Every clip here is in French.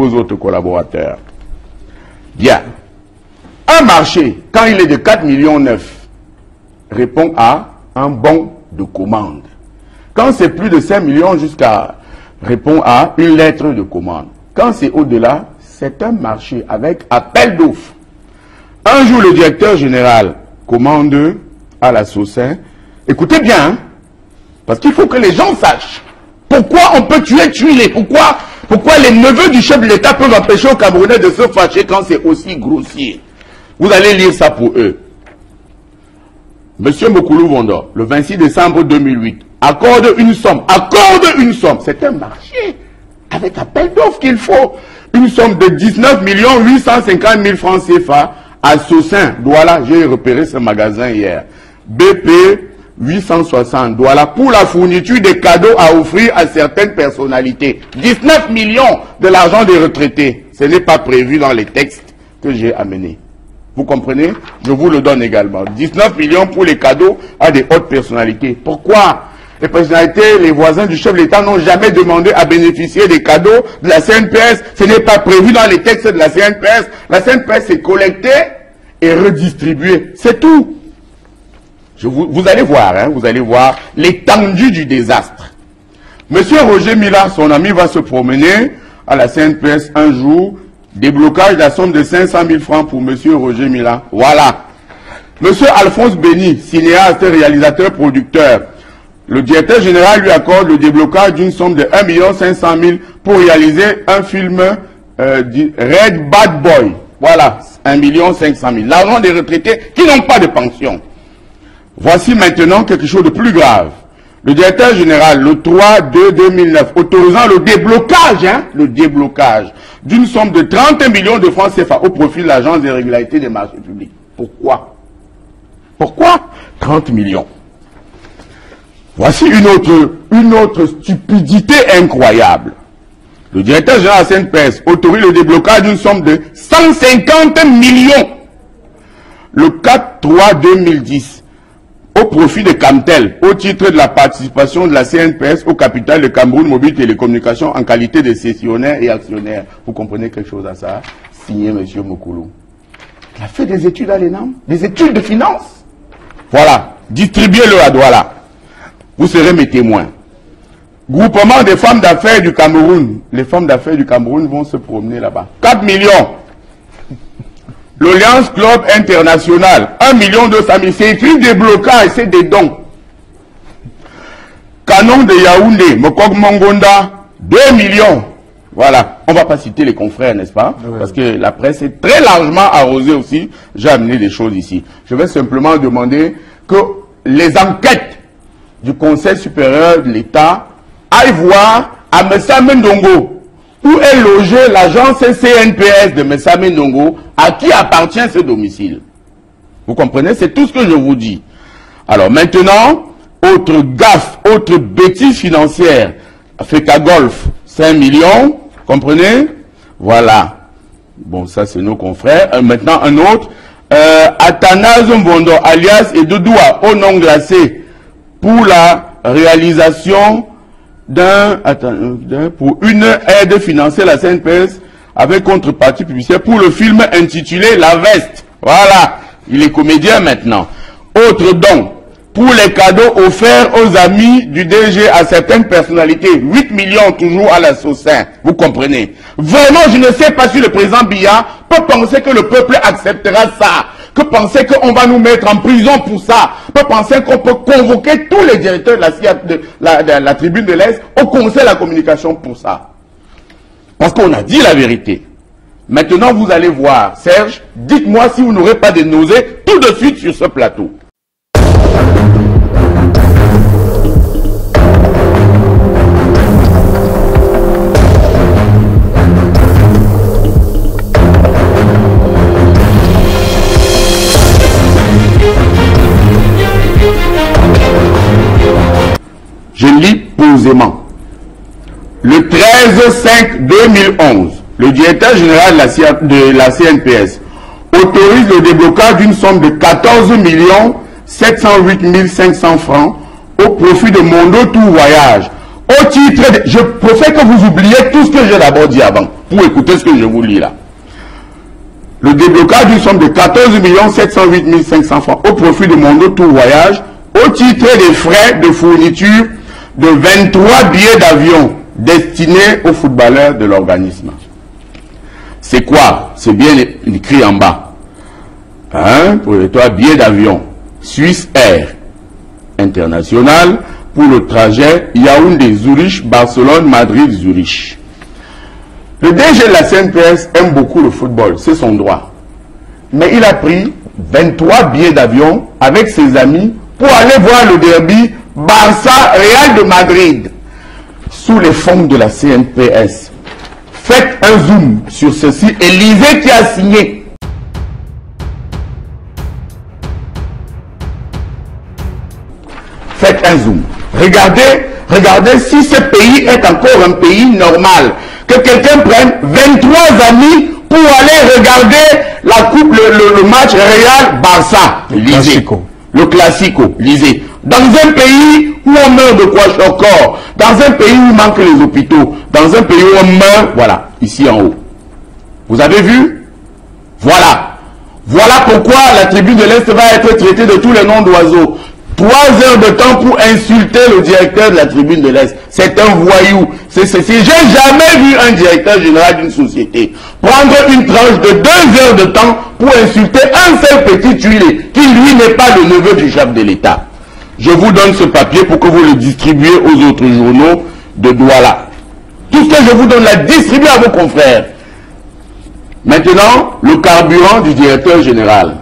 aux autres collaborateurs. Bien. Un marché, quand il est de 4,9 millions, répond à un bon de commande. Quand c'est plus de 5 millions jusqu'à répond à une lettre de commande. Quand c'est au-delà, c'est un marché avec appel d'offres. Un jour, le directeur général commande à la Socin. Écoutez bien, hein, parce qu'il faut que les gens sachent pourquoi on peut tuer. Pourquoi les neveux du chef de l'État peuvent empêcher aux Camerounais de se fâcher quand c'est aussi grossier. Vous allez lire ça pour eux. Monsieur Mokoulou Vondo, le 26 décembre 2008, accorde une somme. C'est un marché avec appel d'offres qu'il faut. Une somme de 19 850 000 francs CFA à Socin, Douala. J'ai repéré ce magasin hier. BP 860 Douala pour la fourniture des cadeaux à offrir à certaines personnalités. 19 millions de l'argent des retraités. Ce n'est pas prévu dans les textes que j'ai amenés. Vous comprenez? Je vous le donne également. 19 millions pour les cadeaux à des hautes personnalités. Pourquoi? Les personnalités, les voisins du chef de l'État n'ont jamais demandé à bénéficier des cadeaux de la CNPS. Ce n'est pas prévu dans les textes de la CNPS. La CNPS est collectée et redistribuée. C'est tout. Vous allez voir, hein, vous allez voir l'étendue du désastre. Monsieur Roger Mila, son ami, va se promener à la CNPS un jour. Déblocage de la somme de 500 000 francs pour monsieur Roger Mila. Voilà. Monsieur Alphonse Béni, cinéaste, réalisateur, producteur. Le directeur général lui accorde le déblocage d'une somme de 1 500 000 pour réaliser un film Red Bad Boy. Voilà, 1 500 000. L'argent des retraités qui n'ont pas de pension. Voici maintenant quelque chose de plus grave. Le directeur général, le 3/2/2009, autorisant le déblocage d'une somme de 30 millions de francs CFA au profit de l'Agence des régularités des marchés publics. Pourquoi? Pourquoi 30 millions? Voici une autre stupidité incroyable. Le directeur général de la CNPS autorise le déblocage d'une somme de 150 millions le 4/3/2010 au profit de Camtel, au titre de la participation de la CNPS au capital de Cameroun Mobile Télécommunications en qualité de cessionnaire et actionnaire. Vous comprenez quelque chose à ça? Signé M. Mokoulou. Il a fait des études à l'ENAM, des études de finance. Voilà, distribuez-le à Douala. Vous serez mes témoins. Groupement des femmes d'affaires du Cameroun. Les femmes d'affaires du Cameroun vont se promener là-bas. 4 millions. L'Alliance Club International, 1 200 000. C'est écrit déblocage, c'est des dons. Canon de Yaoundé, Mokok Mongonda, 2 millions. Voilà. On ne va pas citer les confrères, n'est-ce pas? Parce que la presse est très largement arrosée aussi. J'ai amené des choses ici. Je vais simplement demander que les enquêtes du Conseil supérieur de l'État aillent voir à Messa Mendongo où est logé l'agence CNPS de Messa Mendongo, à qui appartient ce domicile. Vous comprenez? C'est tout ce que je vous dis. Alors maintenant, autre gaffe, autre bêtise financière. Africa Golf, 5 millions, comprenez? Voilà. Bon, ça c'est nos confrères. Pour une aide financière à la CNPS avec contrepartie publicitaire pour le film intitulé La Veste. Voilà, il est comédien maintenant. Autre don, pour les cadeaux offerts aux amis du DG à certaines personnalités, 8 millions toujours à la Socin, vous comprenez. Vraiment, je ne sais pas si le président Biya peut penser que le peuple acceptera ça, que penser qu'on va nous mettre en prison pour ça, peut penser qu'on peut convoquer tous les directeurs de la tribune de l'Est au conseil de la communication pour ça. Parce qu'on a dit la vérité. Maintenant, vous allez voir. Serge, dites-moi si vous n'aurez pas de nausées tout de suite sur ce plateau. Je lis posément. Le 13/5/2011, le directeur général de la CNPS autorise le déblocage d'une somme de 14 708 500 francs au profit de Mondo Tour Voyage, au titre de... Je préfère que vous oubliez tout ce que j'ai d'abord dit avant, pour écouter ce que je vous lis là. Le déblocage d'une somme de 14 708 500 francs au profit de Mondo Tour Voyage, au titre des frais de fourniture de 23 billets d'avion destinés aux footballeurs de l'organisme. C'est quoi? C'est bien écrit en bas. Hein? Pour les 3 billets d'avion. Suisse Air International pour le trajet Yaoundé-Zurich, Barcelone-Madrid-Zurich. Le DG de la CNPS aime beaucoup le football, c'est son droit. Mais il a pris 23 billets d'avion avec ses amis pour aller voir le derby Barça-Real de Madrid sous les fonds de la CNPS. Faites un zoom sur ceci et lisez qui a signé. Faites un zoom. Regardez si ce pays est encore un pays normal. Que quelqu'un prenne 23 amis pour aller regarder la coupe, le match Real-Barça. Lisez. Le Classico. Lisez. Dans un pays où on meurt de kwashiorkor, dans un pays où manquent les hôpitaux, dans un pays où on meurt, voilà, ici en haut. Vous avez vu? Voilà. Voilà pourquoi la tribu de l'Est va être traitée de tous les noms d'oiseaux. 3 heures de temps pour insulter le directeur de la tribune de l'Est. C'est un voyou. J'ai jamais vu un directeur général d'une société prendre une tranche de 2 heures de temps pour insulter un seul petit tuilé qui lui n'est pas le neveu du chef de l'État. Je vous donne ce papier pour que vous le distribuiez aux autres journaux de Douala. Tout ce que je vous donne là, distribuez à vos confrères. Maintenant, le carburant du directeur général.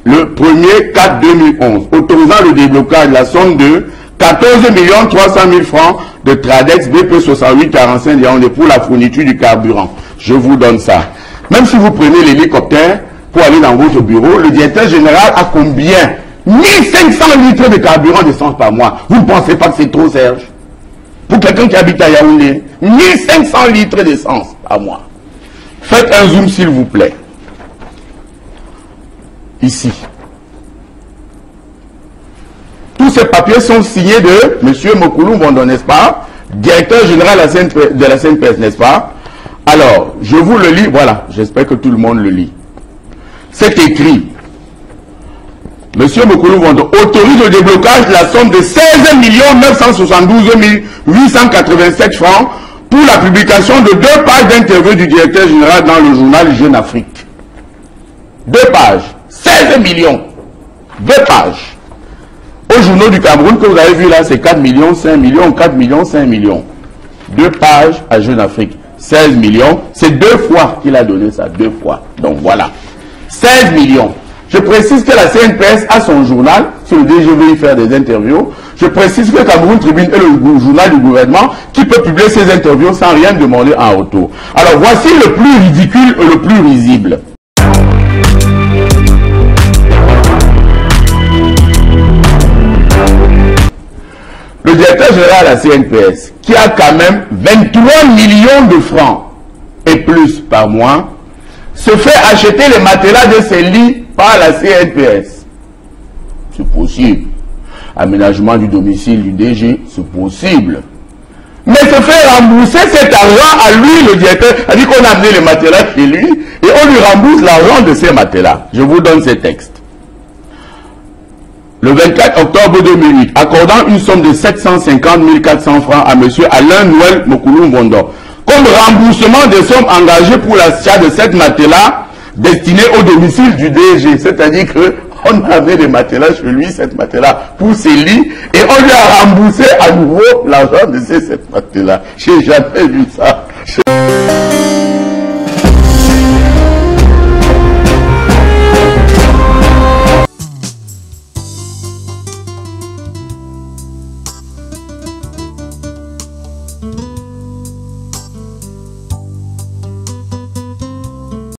Le 1er 4 2011, autorisant le déblocage de la somme de 14 300 000 francs de Tradex BP 68 45 Yaoundé pour la fourniture du carburant. Je vous donne ça. Même si vous prenez l'hélicoptère pour aller dans votre bureau, le directeur général a combien? 1500 litres de carburant d'essence par mois. Vous ne pensez pas que c'est trop, Serge? Pour quelqu'un qui habite à Yaoundé, 1500 litres d'essence par mois. Faites un zoom s'il vous plaît. Ici. Tous ces papiers sont signés de M. Mokoulou Mbondo, n'est-ce pas? Directeur général de la CNPS, n'est-ce pas? Alors, je vous le lis, voilà, j'espère que tout le monde le lit. C'est écrit. M. Mokoulou Mbondo autorise le déblocage de la somme de 16 972 887 francs pour la publication de 2 pages d'interview du directeur général dans le journal Jeune Afrique. 2 pages. 16 millions. 2 pages. Au journaux du Cameroun que vous avez vu là, c'est 4 millions, 5 millions, 4 millions, 5 millions. 2 pages à Jeune Afrique. 16 millions. C'est 2 fois qu'il a donné ça. 2 fois. Donc voilà. 16 millions. Je précise que la CNPS a son journal. Si le DG veut y faire des interviews. Je précise que Cameroun Tribune est le journal du gouvernement qui peut publier ses interviews sans rien demander en retour. Alors voici le plus ridicule et le plus risible. Le directeur général de la CNPS, qui a quand même 23 millions de francs et plus par mois, se fait acheter les matelas de ses lits par la CNPS. C'est possible. Aménagement du domicile du DG, c'est possible. Mais se fait rembourser cet argent à lui, le directeur. C'est-à-dire qu'on a amené les matelas chez lui et on lui rembourse l'argent de ces matelas. Je vous donne ces textes. Le 24 octobre 2008, accordant une somme de 750 400 francs à M. Alain Noël Mokoulou Mbondo, comme remboursement des sommes engagées pour l'achat de cette matelas destinée au domicile du DG. C'est-à-dire qu'on avait des matelas chez lui, cette matelas pour ses lits, et on lui a remboursé à nouveau l'argent de cette matelas. J'ai jamais vu ça.